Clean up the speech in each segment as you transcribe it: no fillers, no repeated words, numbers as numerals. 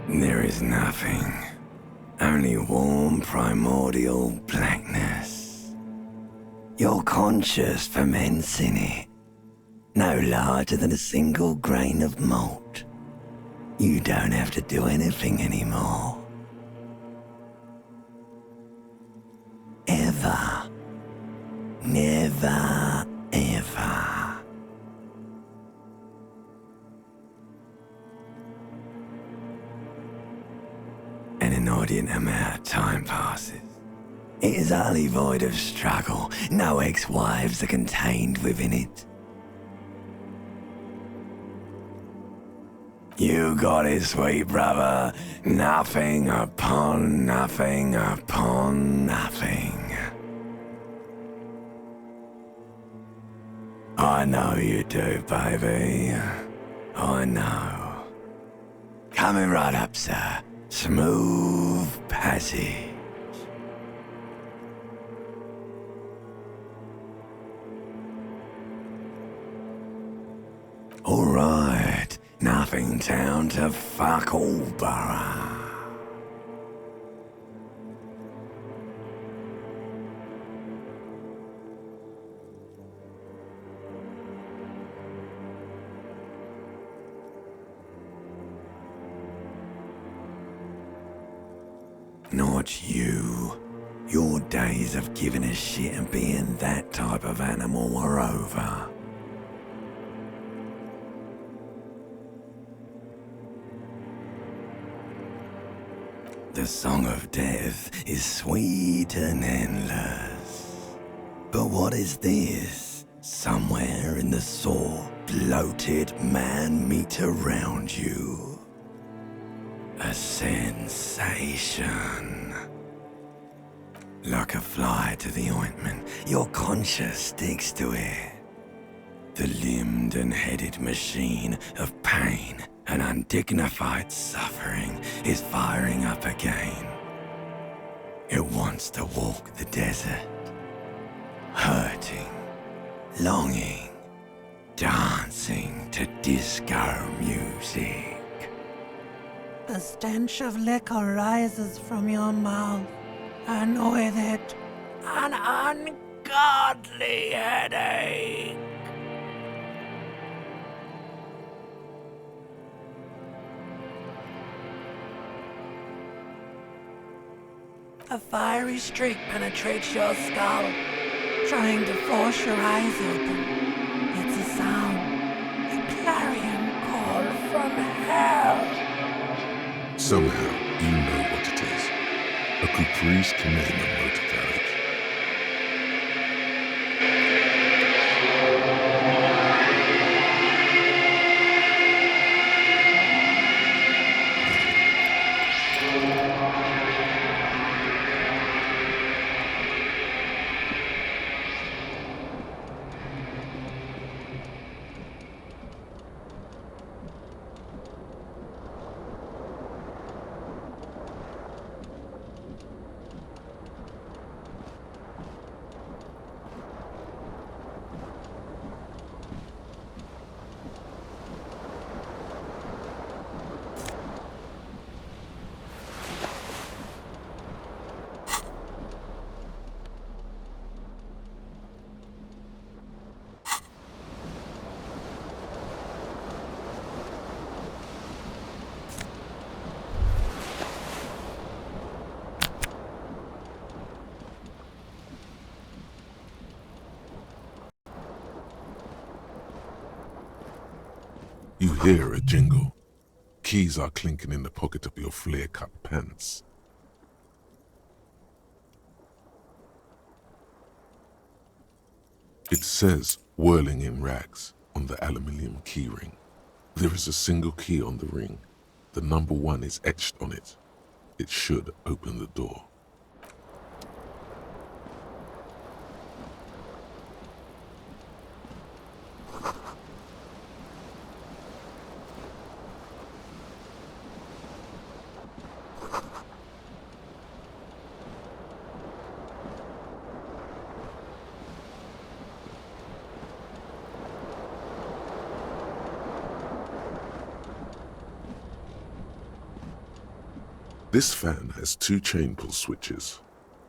There is nothing. Only warm primordial blackness. Your conscious ferments in it. no larger than a single grain of malt. You don't have to do anything anymore. Ever. Never, ever. An inordinate amount of time passes. It is utterly void of struggle. No ex-wives are contained within it. You got it, sweet brother. Nothing upon nothing upon nothing. I know you do, baby. I know. Coming right up, sir. Smooth passage. All right. Nothing town to fuck all borough. Not you. Your days of giving a shit and being that type of animal are over. The song of death is sweet and endless. But what is this? Somewhere in the sore, bloated man meet around you. A sensation. Like a fly to the ointment, your conscience sticks to it. The limbed and headed machine of pain and undignified suffering is firing up again. It wants to walk the desert, hurting, longing, dancing to disco music. The stench of liquor rises from your mouth, and with it, an ungodly headache. A fiery streak penetrates your skull, trying to force your eyes open. It's a sound, a clarion call from hell. Somehow, you know what it is. A Caprice Canadian motor carriage. You hear a jingle. Keys are clinking in the pocket of your flare-cut pants. It says, whirling in rags, on the aluminium keyring. There is a single key on the ring. The number 1 is etched on it. It should open the door. This fan has 2 chain pull switches.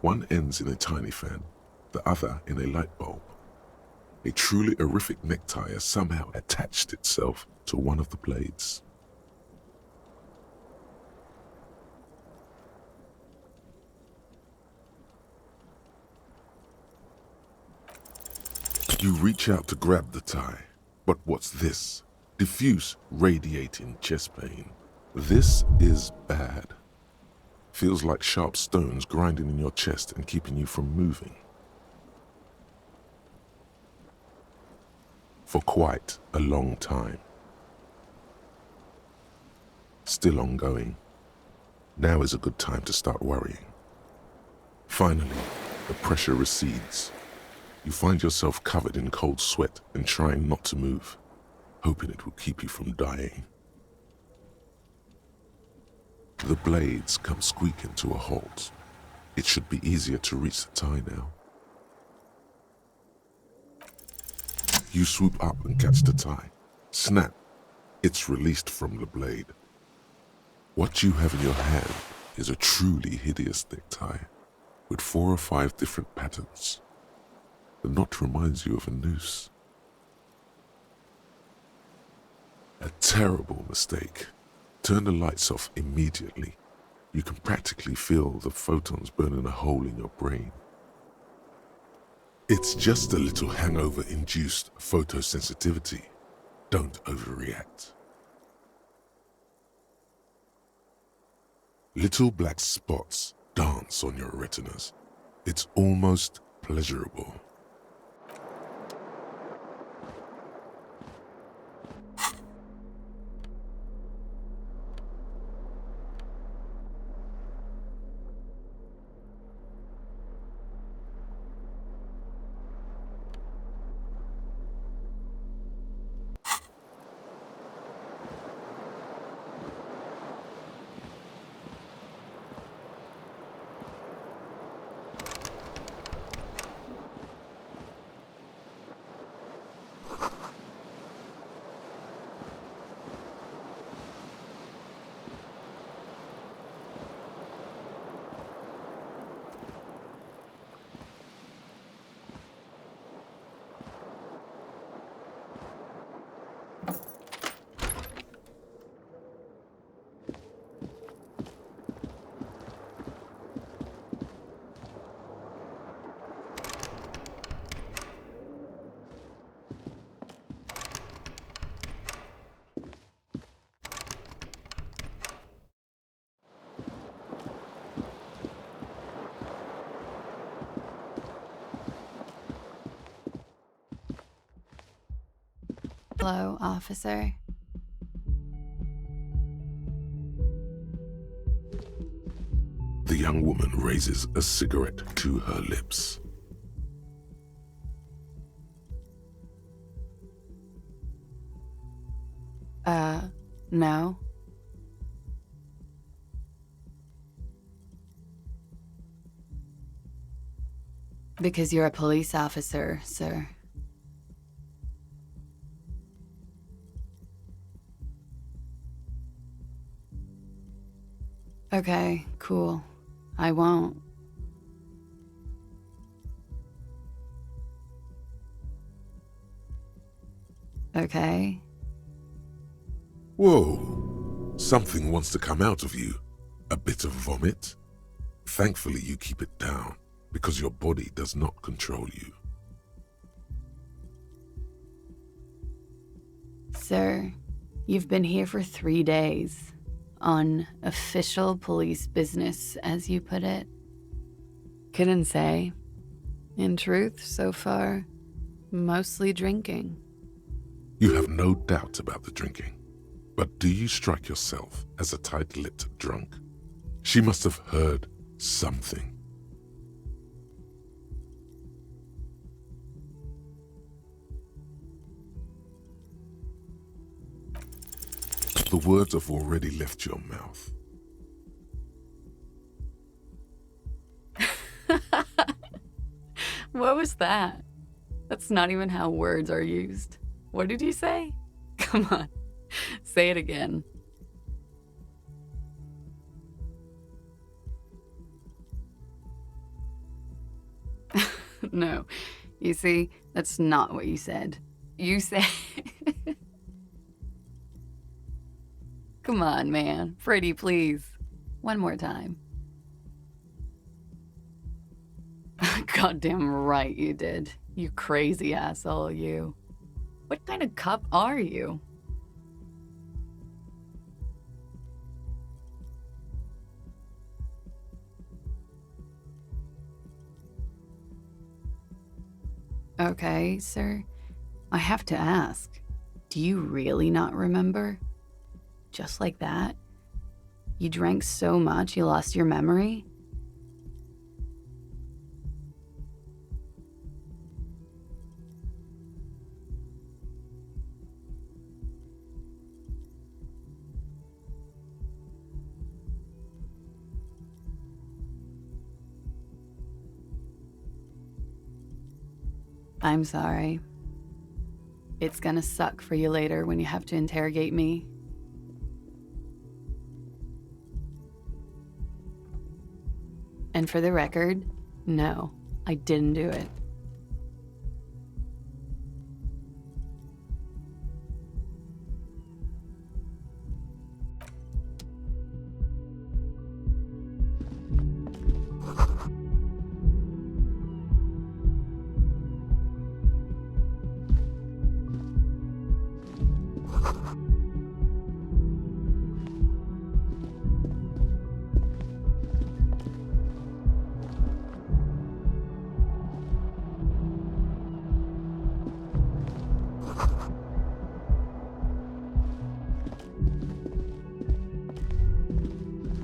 One ends in a tiny fan, the other in a light bulb. A truly horrific necktie has somehow attached itself to one of the blades. You reach out to grab the tie, but what's this? Diffuse, radiating chest pain. This is bad. Feels like sharp stones grinding in your chest and keeping you from moving. For quite a long time. Still ongoing. Now is a good time to start worrying. Finally, the pressure recedes. You find yourself covered in cold sweat and trying not to move, hoping it will keep you from dying. The blades come squeaking to a halt. It should be easier to reach the tie now. You swoop up and catch the tie. Snap! It's released from the blade. What you have in your hand is a truly hideous necktie with 4 or 5 different patterns. The knot reminds you of a noose. A terrible mistake. Turn the lights off immediately. You can practically feel the photons burning a hole in your brain. It's just a little hangover-induced photosensitivity. Don't overreact. Little black spots dance on your retinas. It's almost pleasurable. Hello, officer. The young woman raises a cigarette to her lips. No. Because you're a police officer, sir. Okay, cool. I won't. Okay? Whoa! Something wants to come out of you. A bit of vomit? Thankfully you keep it down, because your body does not control you. Sir, you've been here for 3 days. On official police business, as you put it. Couldn't say. In truth, so far, mostly drinking. You have no doubt about the drinking. But do you strike yourself as a tight-lipped drunk? She must have heard something. The words have already left your mouth. What was that? That's not even how words are used. What did you say? Come on, say it again. No, You see, that's not what you said. You said... Come on, man. Pretty, please. One more time. Goddamn right you did. You crazy asshole, you. What kind of cop are you? Okay, sir. I have to ask. Do you really not remember? Just like that? You drank so much you lost your memory? I'm sorry. It's gonna suck for you later when you have to interrogate me. And for the record, no, I didn't do it.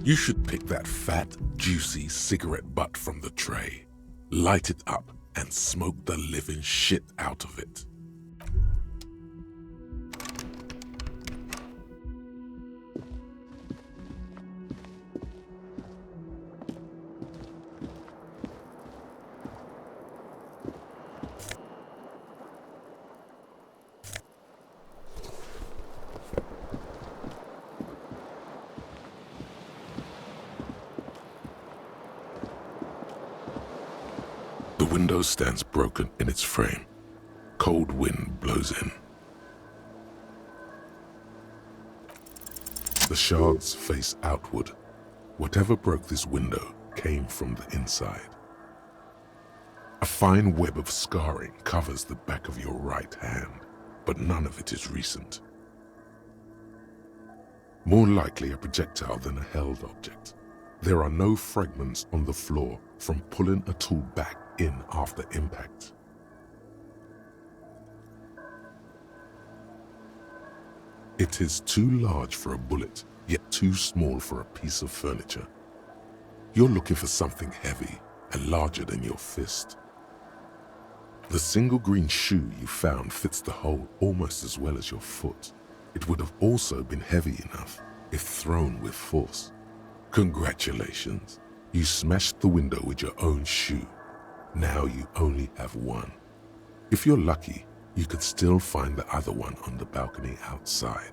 You should pick that fat, juicy cigarette butt from the tray, light it up, and smoke the living shit out of it. The window stands broken in its frame. Cold wind blows in. The shards face outward. Whatever broke this window came from the inside. A fine web of scarring covers the back of your right hand, but none of it is recent. More likely a projectile than a held object. There are no fragments on the floor from pulling a tool back in after impact. It is too large for a bullet, yet too small for a piece of furniture. You're looking for something heavy and larger than your fist. The single green shoe you found fits the hole almost as well as your foot. It would have also been heavy enough if thrown with force. Congratulations, you smashed the window with your own shoe. Now you only have one. If you're lucky, you could still find the other one on the balcony outside.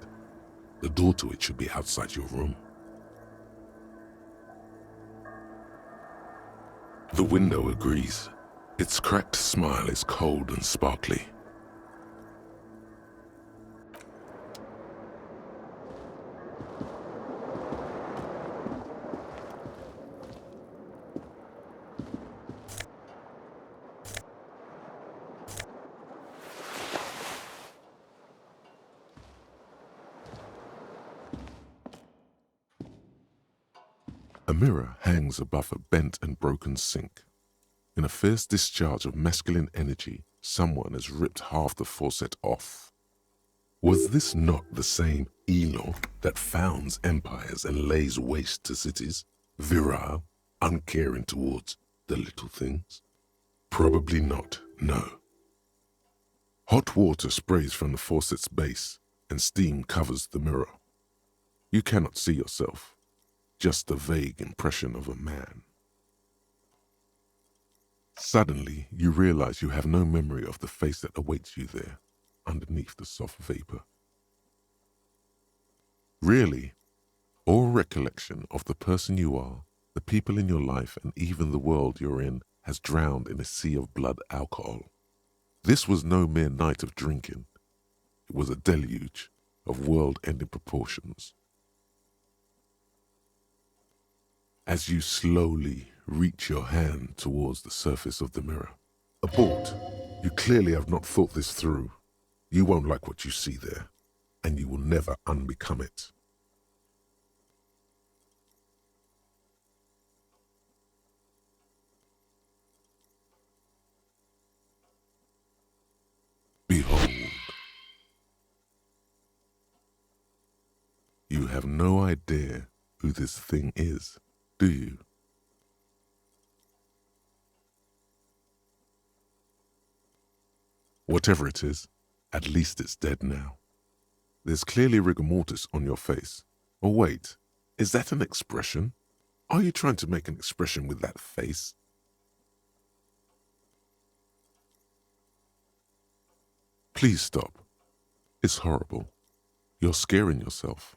The door to it should be outside your room. The window agrees. Its cracked smile is cold and sparkly. A mirror hangs above a bent and broken sink. In a fierce discharge of masculine energy, someone has ripped half the faucet off. Was this not the same Elo that founds empires and lays waste to cities, virile, uncaring towards the little things? Probably not, no. Hot water sprays from the faucet's base, and steam covers the mirror. You cannot see yourself, just a vague impression of a man. Suddenly, you realize you have no memory of the face that awaits you there, underneath the soft vapor. Really, all recollection of the person you are, the people in your life, and even the world you're in has drowned in a sea of blood alcohol. This was no mere night of drinking. It was a deluge of world-ending proportions. As you slowly reach your hand towards the surface of the mirror. Abort. You clearly have not thought this through. You won't like what you see there, and you will never unbecome it. Behold. You have no idea who this thing is, do you? Whatever it is, at least it's dead now. There's clearly rigor mortis on your face. Or wait, is that an expression? Are you trying to make an expression with that face? Please stop. It's horrible. You're scaring yourself.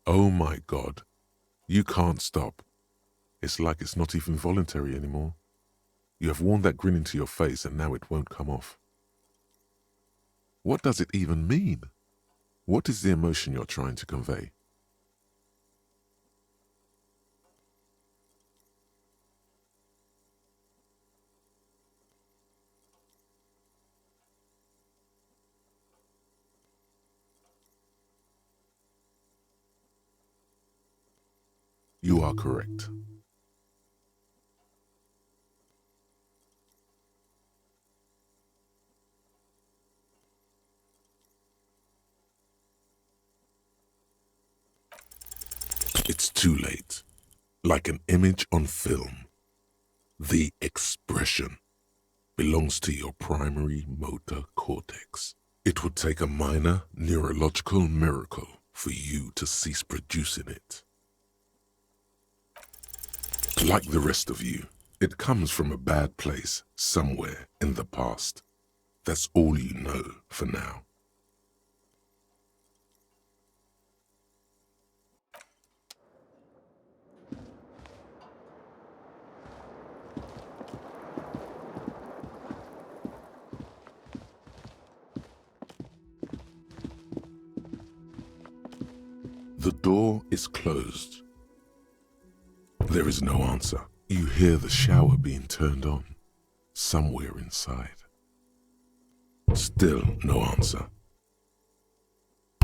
Oh my God. You can't stop. It's like it's not even voluntary anymore. You have worn that grin into your face and now it won't come off. What does it even mean? What is the emotion you're trying to convey? You are correct. It's too late. Like an image on film. The expression belongs to your primary motor cortex. It would take a minor neurological miracle for you to cease producing it. Like the rest of you, it comes from a bad place somewhere in the past. That's all you know for now. The door is closed. There is no answer. You hear the shower being turned on, somewhere inside. Still no answer.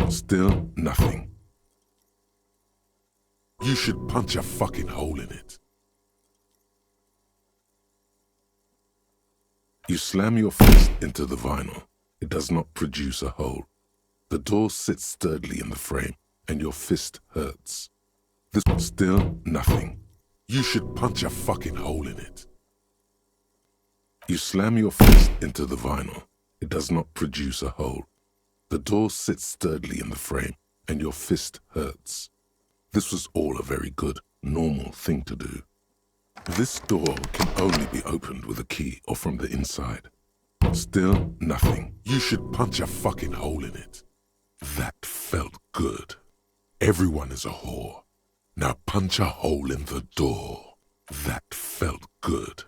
Still nothing. You should punch a fucking hole in it. You slam your fist into the vinyl. It does not produce a hole. The door sits sturdily in the frame, and your fist hurts. There's still nothing. You should punch a fucking hole in it. You slam your fist into the vinyl. It does not produce a hole. The door sits sturdily in the frame, and your fist hurts. This was all a very good, normal thing to do. This door can only be opened with a key or from the inside. Still nothing. You should punch a fucking hole in it. That felt good. Everyone is a whore. Now punch a hole in the door. That felt good.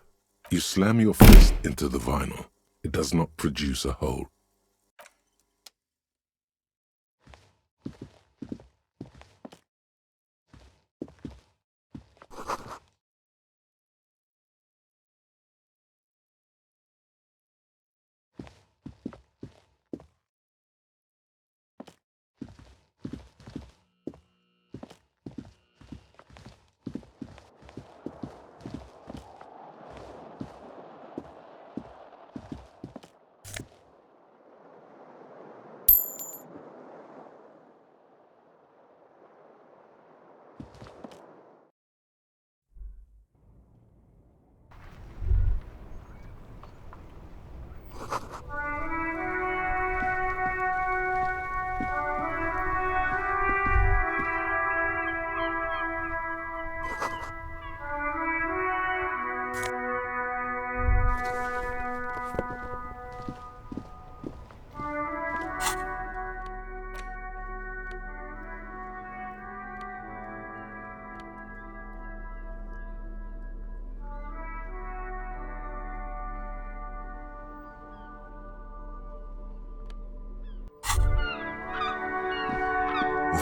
You slam your fist into the vinyl. It does not produce a hole.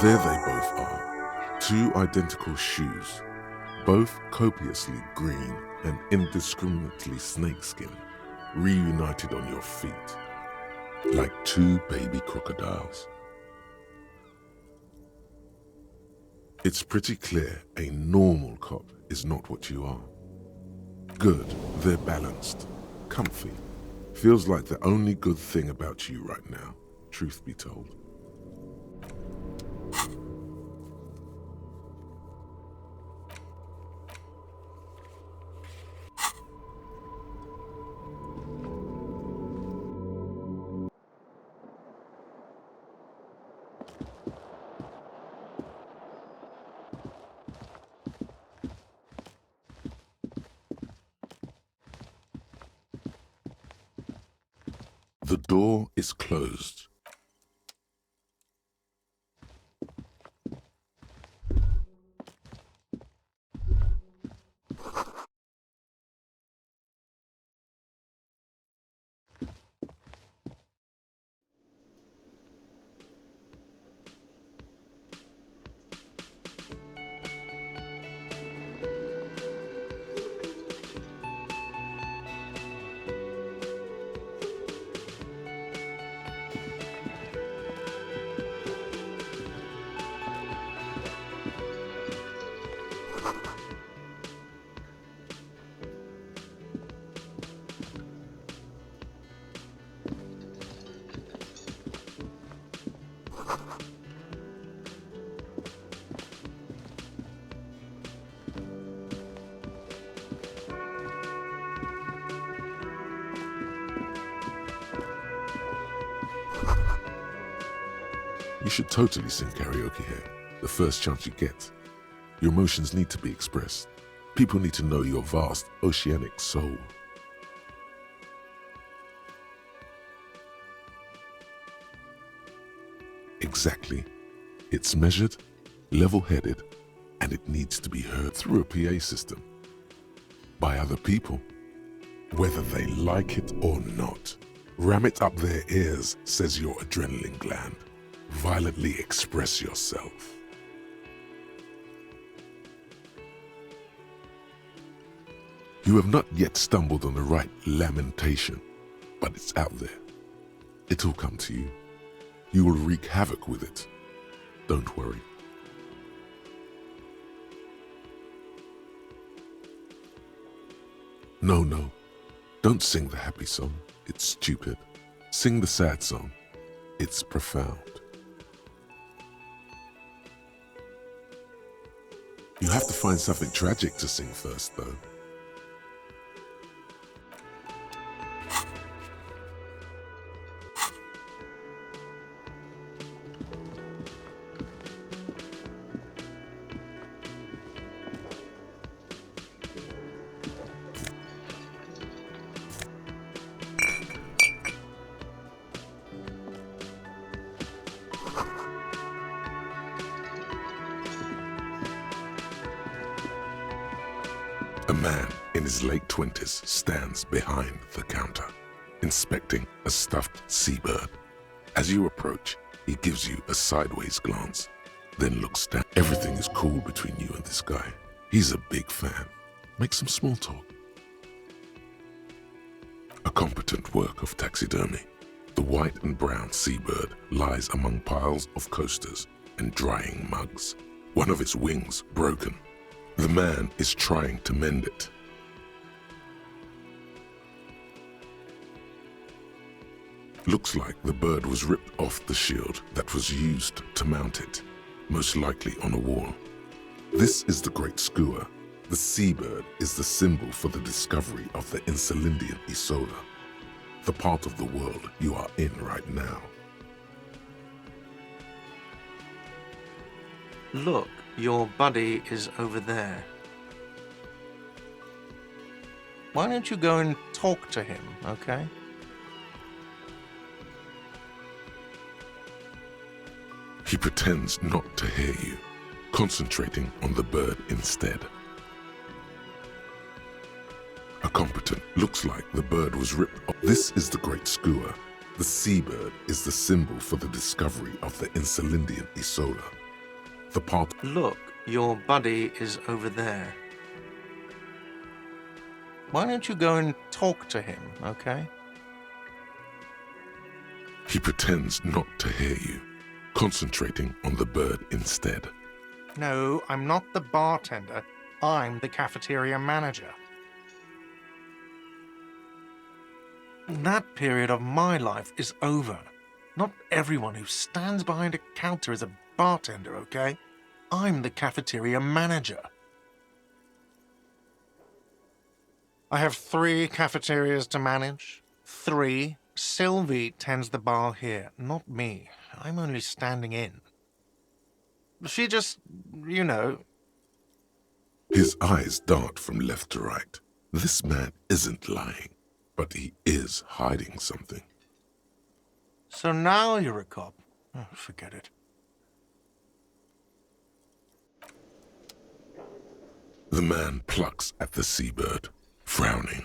There they both are, two identical shoes, both copiously green and indiscriminately snakeskin, reunited on your feet, like two baby crocodiles. It's pretty clear a normal cop is not what you are. Good, they're balanced, comfy. Feels like the only good thing about you right now, truth be told. The door is closed. You should totally sing karaoke here, the first chance you get. Your emotions need to be expressed. People need to know your vast, oceanic soul. Exactly. It's measured, level-headed, and it needs to be heard through a PA system. By other people. Whether they like it or not. Ram it up their ears, says your adrenaline gland. Violently express yourself. You have not yet stumbled on the right lamentation, but it's out there. It'll come to you. You will wreak havoc with it. Don't worry. No. Don't sing the happy song. It's stupid. Sing the sad song. It's profound. You have to find something tragic to sing first, though. A man in his late 20s stands behind the counter, inspecting a stuffed seabird. As you approach, he gives you a sideways glance, then looks down. Everything is cool between you and this guy. He's a big fan. Make some small talk. A competent work of taxidermy. The white and brown seabird lies among piles of coasters and drying mugs. One of its wings broken. The man is trying to mend it. Looks like the bird was ripped off the shield that was used to mount it, most likely on a wall. This is the Great Skua. The seabird is the symbol for the discovery of the Insulindian Isola, the part of the world you are in right now. Look, your buddy is over there. Why don't you go and talk to him, okay? He pretends not to hear you, concentrating on the bird instead. A competent looks like the bird was ripped off. This is the Great Skua. The seabird is the symbol for the discovery of the Insulindian Isola, The part Look, your buddy is over there. Why don't you go and talk to him, okay? he pretends not to hear you, concentrating on the bird instead. No, I'm not the bartender. I'm the cafeteria manager. That period of my life is over. Not everyone who stands behind a counter is a bartender, okay? I'm the cafeteria manager. I have 3 cafeterias to manage. 3. Sylvie tends the bar here, not me. I'm only standing in. She just, you know... His eyes dart from left to right. This man isn't lying, but he is hiding something. So now you're a cop. Oh, forget it. The man plucks at the seabird, frowning.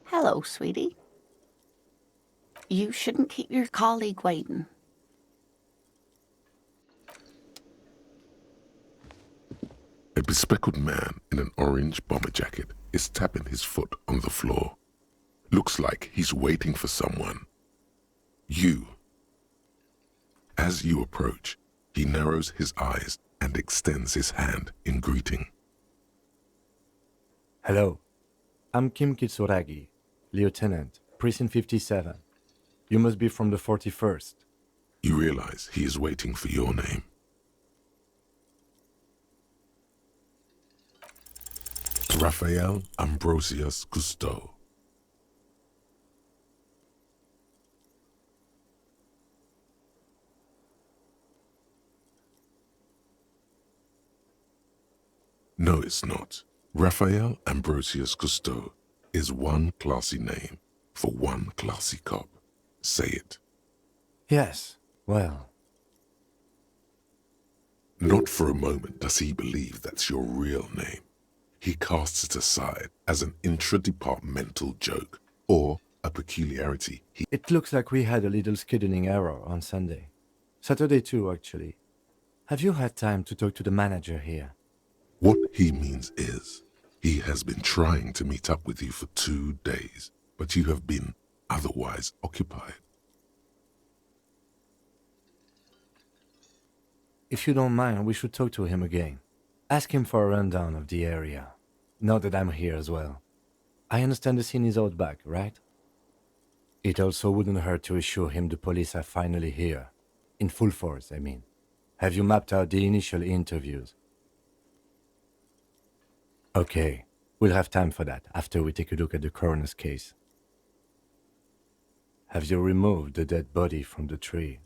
Hello, sweetie. You shouldn't keep your colleague waiting. A bespectacled man in an orange bomber jacket is tapping his foot on the floor. Looks like he's waiting for someone. You. As you approach, he narrows his eyes and extends his hand in greeting. Hello, I'm Kim Kitsuragi, Lieutenant, Precinct 57. You must be from the 41st. You realize he is waiting for your name. Raphael Ambrosius Cousteau. No, it's not. Raphael Ambrosius Cousteau is one classy name for one classy cop. Say it. Yes, well, Not for a moment does he believe that's your real name. He casts it aside as an intra-departmental joke or a peculiarity he... it looks like we had a little scheduling error on Sunday. Saturday too, actually. Have you had time to talk to the manager here? What he means is, he has been trying to meet up with you for 2 days, but you have been otherwise occupied. If you don't mind, we should talk to him again. Ask him for a rundown of the area. Now that I'm here as well. I understand the scene is out back, right? It also wouldn't hurt to assure him the police are finally here. In full force, I mean. Have you mapped out the initial interviews? Okay, we'll have time for that after we take a look at the coroner's case. Have you removed the dead body from the tree?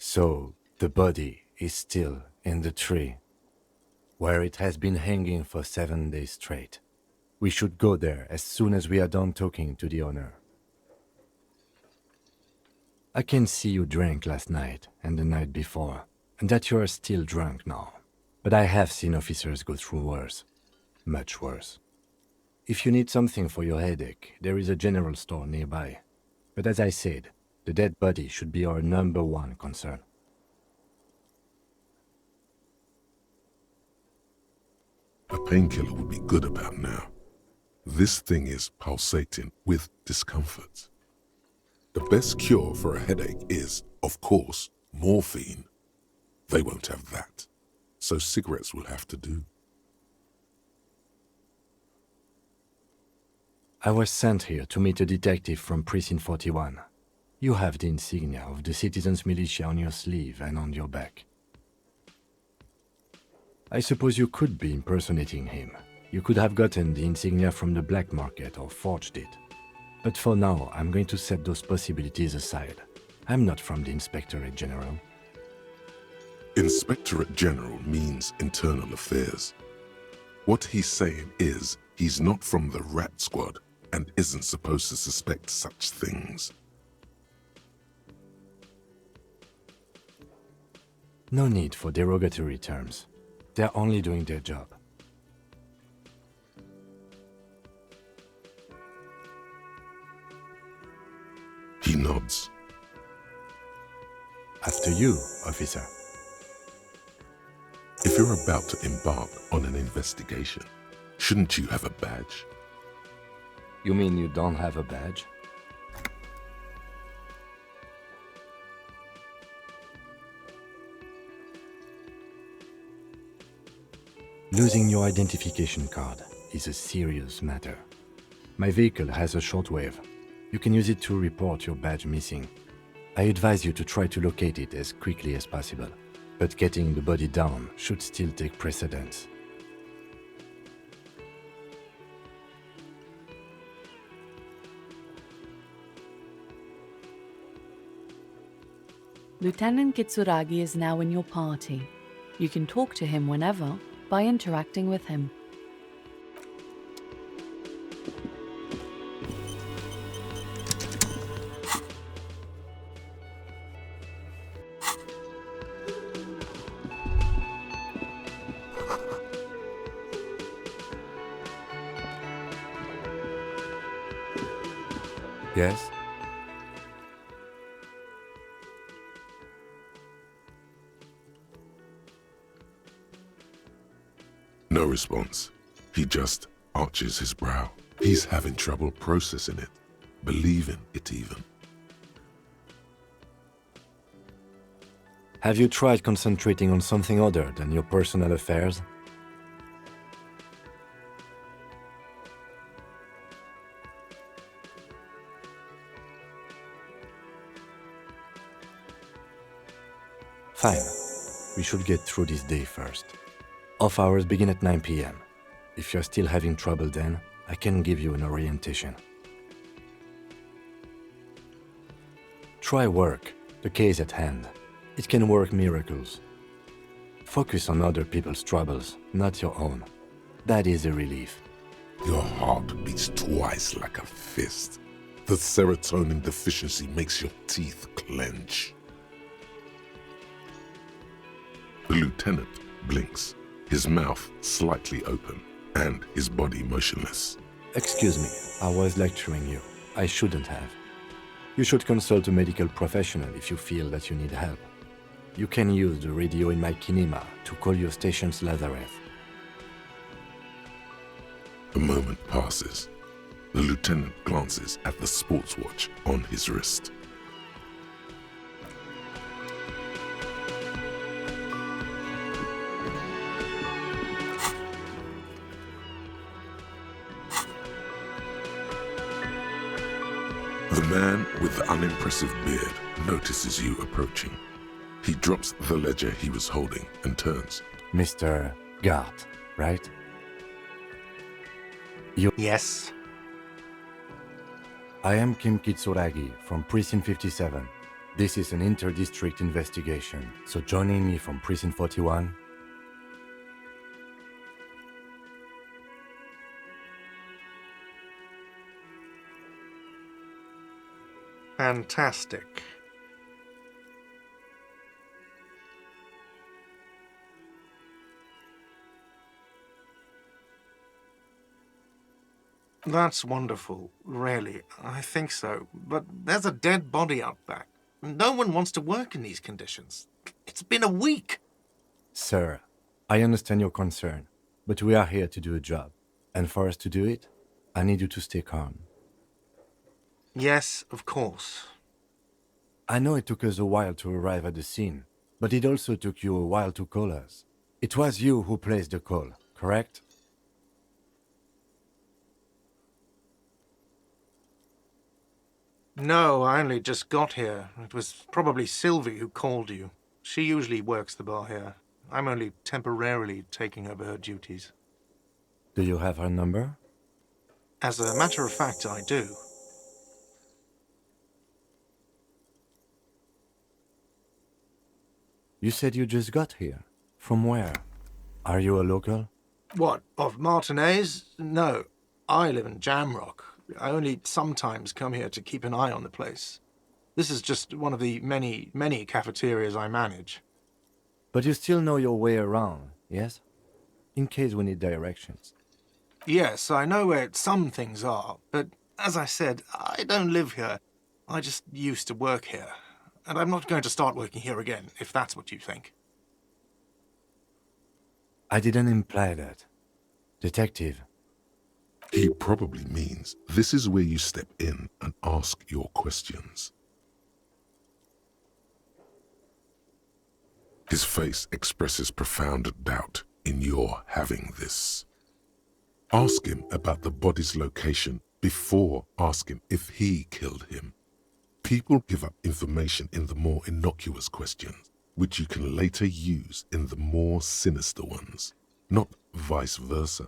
So, the body is still in the tree, where it has been hanging for 7 days straight. We should go there as soon as we are done talking to the owner. I can see you drank last night and the night before, and that you are still drunk now. But I have seen officers go through worse. Much worse. If you need something for your headache, there is a general store nearby. But as I said, the dead body should be our #1 concern. A painkiller would be good about now. This thing is pulsating with discomfort. The best cure for a headache is, of course, morphine. They won't have that, so cigarettes will have to do. I was sent here to meet a detective from Precinct 41. You have the insignia of the Citizens Militia on your sleeve and on your back. I suppose you could be impersonating him. You could have gotten the insignia from the black market or forged it. But for now, I'm going to set those possibilities aside. I'm not from the Inspectorate General. Inspectorate General means internal affairs. What he's saying is He's not from the Rat Squad and isn't supposed to suspect such things. No need for derogatory terms. They're only doing their job. He nods. After you, officer. If you're about to embark on an investigation, shouldn't you have a badge? You mean you don't have a badge? Losing your identification card is a serious matter. My vehicle has a shortwave. You can use it to report your badge missing. I advise you to try to locate it as quickly as possible, but getting the body down should still take precedence. Lieutenant Kitsuragi is now in your party. You can talk to him whenever by interacting with him. Yes? No response. He just arches his brow. He's having trouble processing it, believing it even. Have you tried concentrating on something other than your personal affairs? Fine. We should get through this day first. Off hours begin at 9 p.m. If you're still having trouble then, I can give you an orientation. Try work, the case at hand. It can work miracles. Focus on other people's troubles, not your own. That is a relief. Your heart beats twice like a fist. The serotonin deficiency makes your teeth clench. The lieutenant blinks, his mouth slightly open and his body motionless. Excuse me, I was lecturing you. I shouldn't have. You should consult a medical professional if you feel that you need help. You can use the radio in my kinema to call your station's Lazareth. A moment passes. The lieutenant glances at the sports watch on his wrist. The man with the unimpressive beard notices you approaching. He drops the ledger he was holding and turns. Mr. Gart, right? Yes? I am Kim Kitsuragi from Precinct 57. This is an inter-district investigation, so joining me from Precinct 41. Fantastic. That's wonderful, really. I think so. But there's a dead body out back. No one wants to work in these conditions. It's been a week. Sir, I understand your concern, but we are here to do a job. And for us to do it, I need you to stay calm. Yes, of course. I know it took us a while to arrive at the scene, but it also took you a while to call us. It was you who placed the call, correct? No, I only just got here. It was probably Sylvie who called you. She usually works the bar here. I'm only temporarily taking over her duties. Do you have her number? As a matter of fact, I do. You said you just got here. From where? Are you a local? What, of Martinez? No, I live in Jamrock. I only sometimes come here to keep an eye on the place. This is just one of the many, many cafeterias I manage. But you still know your way around, yes? In case we need directions. Yes, I know where some things are, but as I said, I don't live here. I just used to work here. And I'm not going to start working here again, if that's what you think. I didn't imply that. Detective. He probably means this is where you step in and ask your questions. His face expresses profound doubt in your having this. Ask him about the body's location before asking if he killed him. People give up information in the more innocuous questions, which you can later use in the more sinister ones, not vice versa.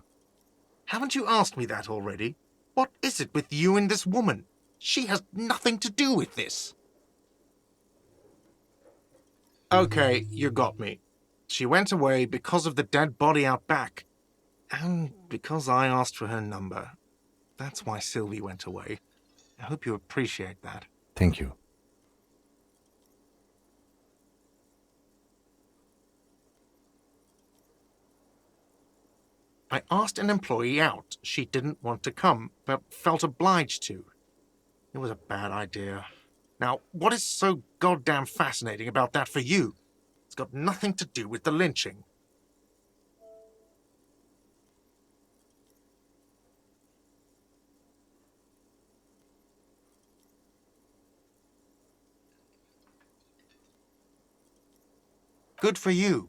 Haven't you asked me that already? What is it with you and this woman? She has nothing to do with this. Okay, you got me. She went away because of the dead body out back. And because I asked for her number. That's why Sylvie went away. I hope you appreciate that. Thank you. I asked an employee out. She didn't want to come, but felt obliged to. It was a bad idea. Now, what is so goddamn fascinating about that for you? It's got nothing to do with the lynching. Good for you.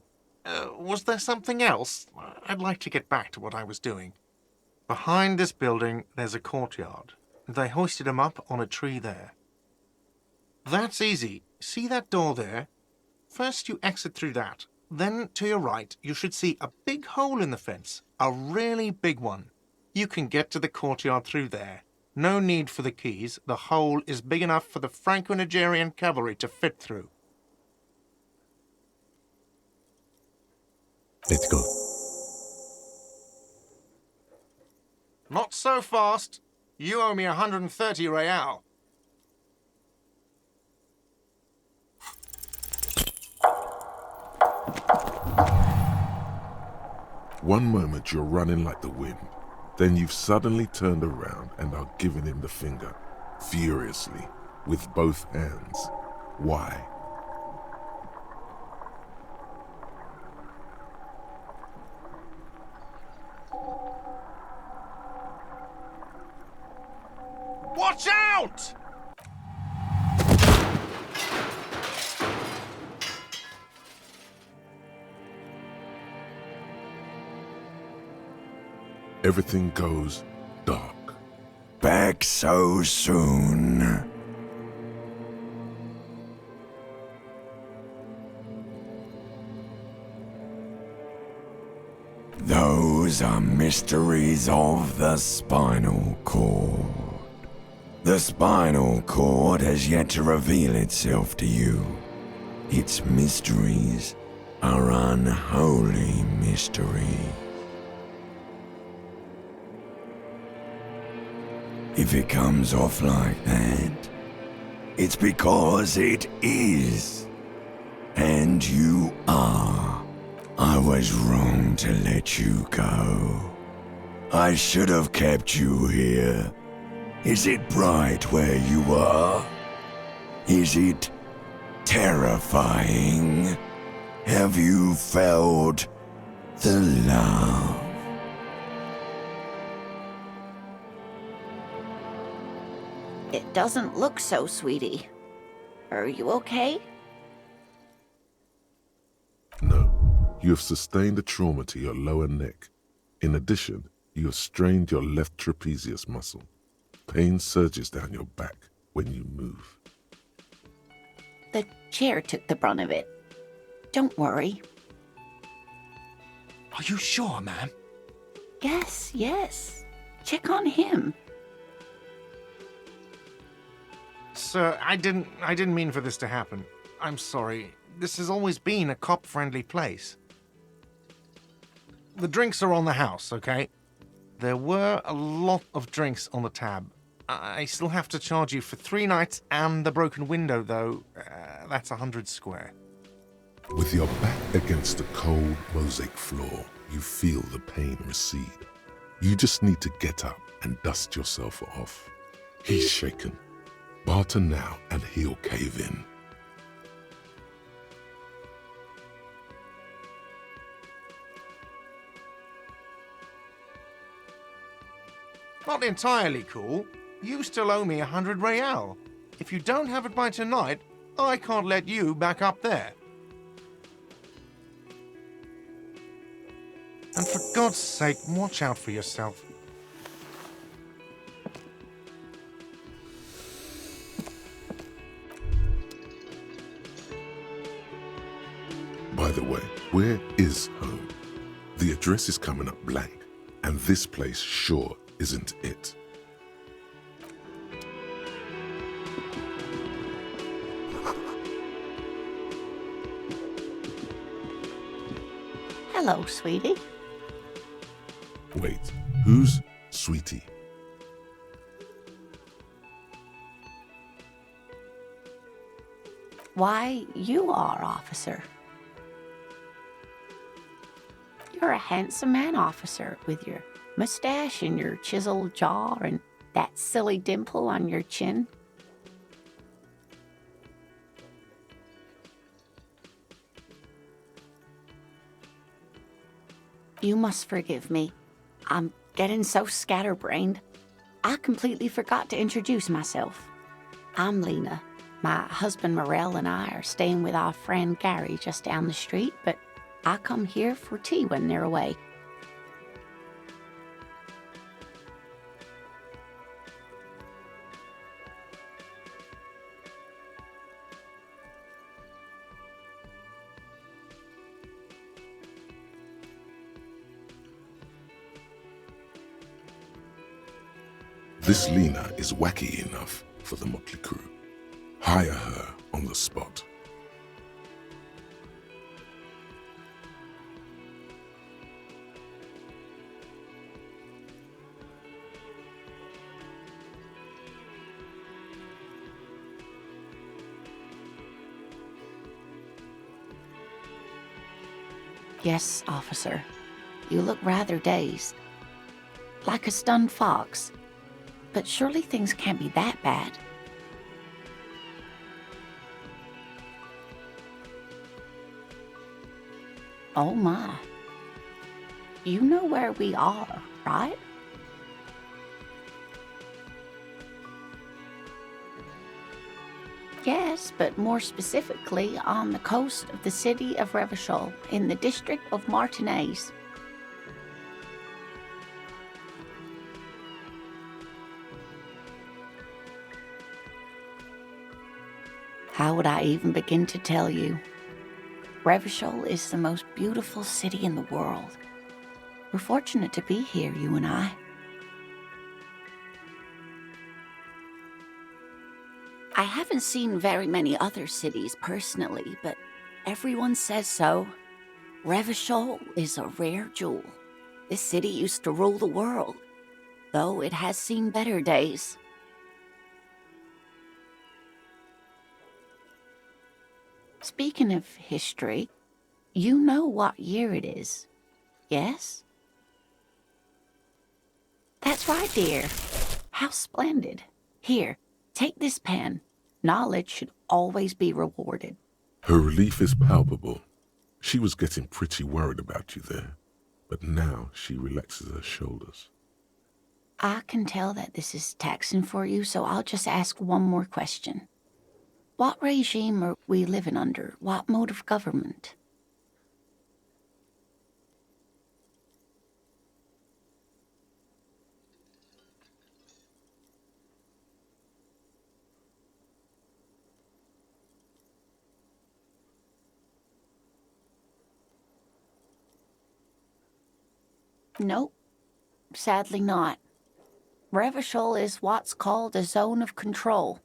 Was there something else? I'd like to get back to what I was doing. Behind this building, there's a courtyard. They hoisted him up on a tree there. That's easy. See that door there? First you exit through that. Then, to your right, you should see a big hole in the fence. A really big one. You can get to the courtyard through there. No need for the keys. The hole is big enough for the Franco-Nigerian cavalry to fit through. Let's go. Not so fast. You owe me 130 real. One moment you're running like the wind, then you've suddenly turned around and are giving him the finger, furiously, with both hands. Why? Watch out! Everything goes dark. Back so soon. Those are mysteries of the spinal cord. The spinal cord has yet to reveal itself to you. Its mysteries are unholy mysteries. If it comes off like that, it's because it is. And you are. I was wrong to let you go. I should have kept you here. Is it bright where you are? Is it terrifying? Have you felt the love? It doesn't look so, sweetie. Are you okay? No, you have sustained a trauma to your lower neck. In addition, you have strained your left trapezius muscle. Pain surges down your back when you move. The chair took the brunt of it. Don't worry. Are you sure, ma'am? Yes. Check on him. Sir, I didn't mean for this to happen. I'm sorry. This has always been a cop-friendly place. the drinks are on the house, okay? There were a lot of drinks on the tab. I still have to charge you for 3 nights and the broken window, though. That's 100 square. With your back against the cold mosaic floor, you feel the pain recede. You just need to get up and dust yourself off. He's shaken. Barter now and he'll cave in. Not entirely cool. You still owe me 100 real. If you don't have it by tonight, I can't let you back up there. And for God's sake, watch out for yourself. By the way, where is home? The address is coming up blank, and this place sure isn't it. Hello, sweetie. Wait, who's Sweetie? Why, you are, officer. You're a handsome man, officer, with your mustache and your chiseled jaw and that silly dimple on your chin. You must forgive me. I'm getting so scatterbrained. I completely forgot to introduce myself. I'm Lena. My husband Morel and I are staying with our friend Gary just down the street, but I come here for tea when they're away. This Lena is wacky enough for the motley crew. Hire her on the spot. Yes, officer. You look rather dazed. Like a stunned fox. But surely things can't be that bad. Oh my. You know where we are, right? Yes, but more specifically on the coast of the city of Revachol, in the district of Martinez. How would I even begin to tell you? Revachol is the most beautiful city in the world. We're fortunate to be here, you and I. I haven't seen very many other cities personally, but everyone says so. Revachol is a rare jewel. This city used to rule the world, though it has seen better days. Speaking of history, you know what year it is, yes? That's right, dear. How splendid. Here, take this pen. Knowledge should always be rewarded. Her relief is palpable. She was getting pretty worried about you there, but now she relaxes her shoulders. I can tell that this is taxing for you, so I'll just ask one more question. What regime are we living under? What mode of government? Nope, sadly not. Revachol is what's called a zone of control,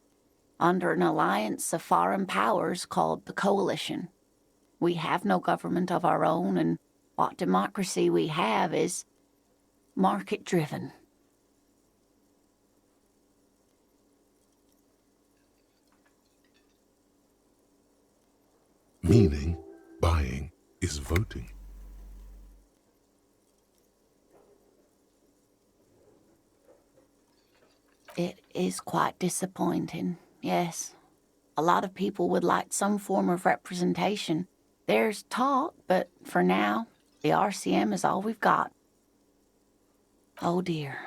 under an alliance of foreign powers called the Coalition. We have no government of our own, and What democracy we have is market-driven. Meaning, buying is voting. It is quite disappointing, yes. A lot of people would like some form of representation. There's talk, but for now, the RCM is all we've got. Oh dear.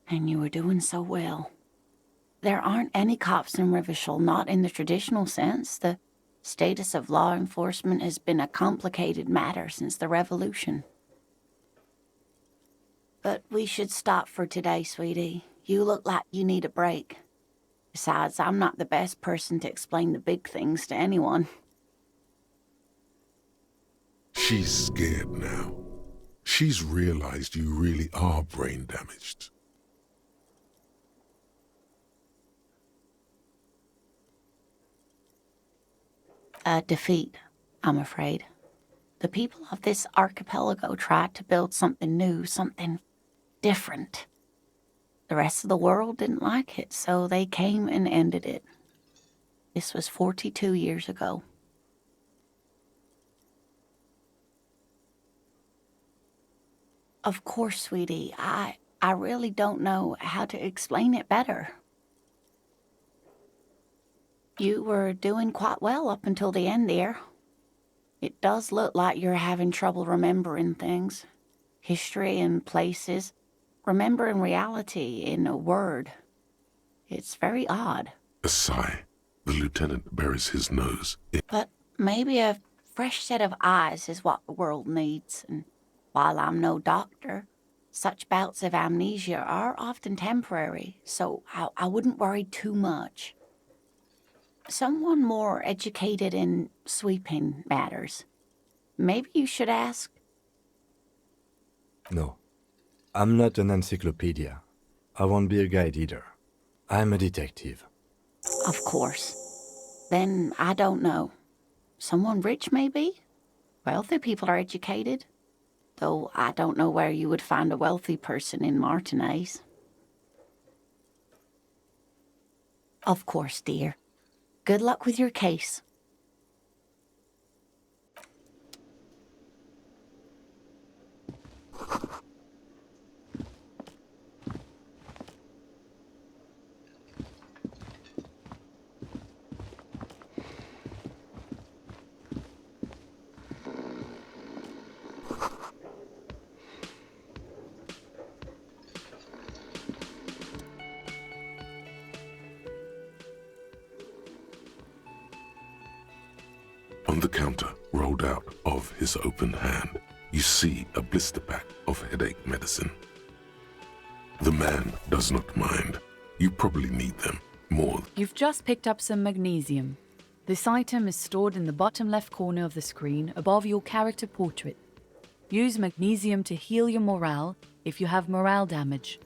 And you were doing so well. There aren't any cops in Rivishall, not in the traditional sense. The status of law enforcement has been a complicated matter since the Revolution. But we should stop for today, sweetie. You look like you need a break. Besides, I'm not the best person to explain the big things to anyone. She's scared now. She's realized you really are brain damaged. A defeat, I'm afraid. The people of this archipelago tried to build something new, something different. The rest of the world didn't like it, so they came and ended it. This was 42 years ago. Of course, sweetie, I really don't know how to explain it better. You were doing quite well up until the end there. It does look like you're having trouble remembering things. History and places. Remembering reality in a word. It's very odd. A sigh. The lieutenant buries his nose in. But maybe a fresh set of eyes is what the world needs. And while I'm no doctor, such bouts of amnesia are often temporary, so I wouldn't worry too much. Someone more educated in sweeping matters. Maybe you should ask. No. I'm not an encyclopedia. I won't be a guide either. I'm a detective. Of course. Then I don't know. Someone rich, maybe? Wealthy people are educated. Though I don't know where you would find a wealthy person in Martinez. Of course, dear. Good luck with your case. On the counter, rolled out of his open hand, you see a blister pack of headache medicine. The man does not mind. You probably need them more. You've just picked up some magnesium. This item is stored in the bottom left corner of the screen above your character portrait. Use magnesium to heal your morale if you have morale damage.